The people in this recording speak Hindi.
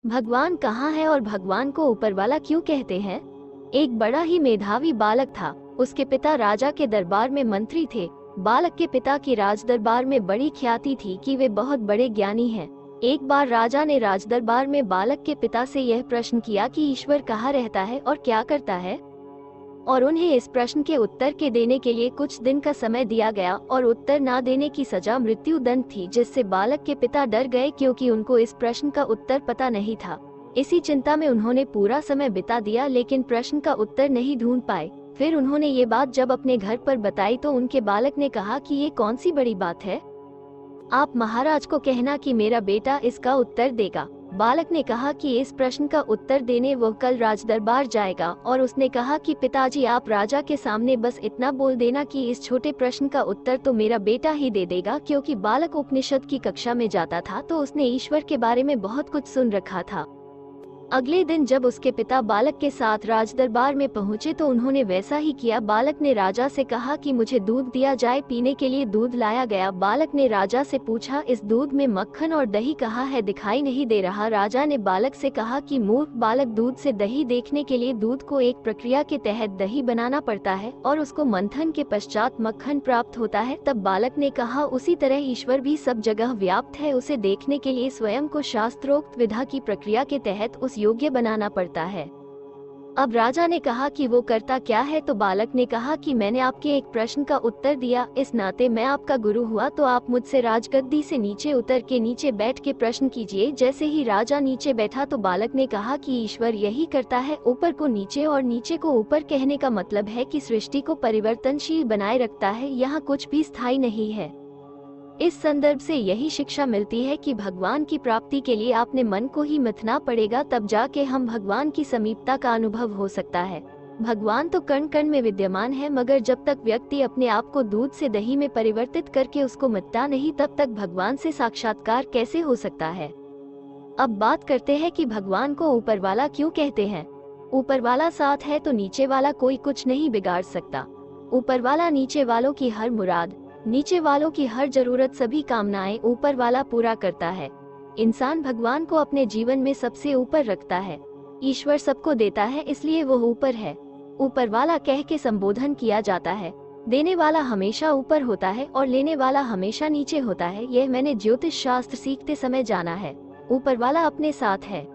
भगवान कहाँ है और भगवान को ऊपर वाला क्यों कहते हैं? एक बड़ा ही मेधावी बालक था। उसके पिता राजा के दरबार में मंत्री थे। बालक के पिता की राज दरबार में बड़ी ख्याति थी कि वे बहुत बड़े ज्ञानी हैं। एक बार राजा ने राज दरबार में बालक के पिता से यह प्रश्न किया कि ईश्वर कहाँ रहता है और क्या करता है, और उन्हें इस प्रश्न के उत्तर के देने के लिए कुछ दिन का समय दिया गया और उत्तर ना देने की सजा मृत्यु दंड थी, जिससे बालक के पिता डर गए क्योंकि उनको इस प्रश्न का उत्तर पता नहीं था। इसी चिंता में उन्होंने पूरा समय बिता दिया लेकिन प्रश्न का उत्तर नहीं ढूंढ पाए। फिर उन्होंने ये बात जब अपने घर पर बताई तो उनके बालक ने कहा कि ये कौन सी बड़ी बात है, आप महाराज को कहना कि मेरा बेटा इसका उत्तर देगा। बालक ने कहा कि इस प्रश्न का उत्तर देने वो कल राज दरबार जाएगा और उसने कहा कि पिताजी आप राजा के सामने बस इतना बोल देना कि इस छोटे प्रश्न का उत्तर तो मेरा बेटा ही दे देगा, क्योंकि बालक उपनिषद की कक्षा में जाता था तो उसने ईश्वर के बारे में बहुत कुछ सुन रखा था। अगले दिन जब उसके पिता बालक के साथ राज दरबार में पहुंचे तो उन्होंने वैसा ही किया। बालक ने राजा से कहा कि मुझे दूध दिया जाए। पीने के लिए दूध लाया गया। बालक ने राजा से पूछा, इस दूध में मक्खन और दही कहाँ है, दिखाई नहीं दे रहा। राजा ने बालक से कहा कि मूर्ख बालक, दूध से दही देखने के लिए दूध को एक प्रक्रिया के तहत दही बनाना पड़ता है और उसको मंथन के पश्चात मक्खन प्राप्त होता है। तब बालक ने कहा, उसी तरह ईश्वर भी सब जगह व्याप्त है, उसे देखने के लिए स्वयं को शास्त्रोक्त विधा की प्रक्रिया के तहत उस योग्य बनाना पड़ता है। अब राजा ने कहा कि वो करता क्या है, तो बालक ने कहा कि मैंने आपके एक प्रश्न का उत्तर दिया, इस नाते मैं आपका गुरु हुआ तो आप मुझसे राजगद्दी से नीचे उतर के नीचे बैठ के प्रश्न कीजिए। जैसे ही राजा नीचे बैठा तो बालक ने कहा कि ईश्वर यही करता है, ऊपर को नीचे और नीचे को ऊपर। कहने का मतलब है कि सृष्टि को परिवर्तनशील बनाए रखता है, यहाँ कुछ भी स्थायी नहीं है। इस संदर्भ से यही शिक्षा मिलती है कि भगवान की प्राप्ति के लिए आपने मन को ही मिथना पड़ेगा, तब जाके हम भगवान की समीपता का अनुभव हो सकता है। भगवान तो कण कण में विद्यमान है, मगर जब तक व्यक्ति अपने आप को दूध से दही में परिवर्तित करके उसको मिटता नहीं, तब तक भगवान से साक्षात्कार कैसे हो सकता है। अब बात करते हैं कि भगवान को ऊपर वाला क्यों कहते हैं। ऊपर वाला साथ है तो नीचे वाला कोई कुछ नहीं बिगाड़ सकता। ऊपर वाला नीचे वालों की हर मुराद, नीचे वालों की हर जरूरत, सभी कामनाएं ऊपर वाला पूरा करता है। इंसान भगवान को अपने जीवन में सबसे ऊपर रखता है। ईश्वर सबको देता है, इसलिए वो ऊपर है। ऊपर वाला कह के संबोधन किया जाता है। देने वाला हमेशा ऊपर होता है और लेने वाला हमेशा नीचे होता है। यह मैंने ज्योतिष शास्त्र सीखते समय जाना है। ऊपर वाला अपने साथ है।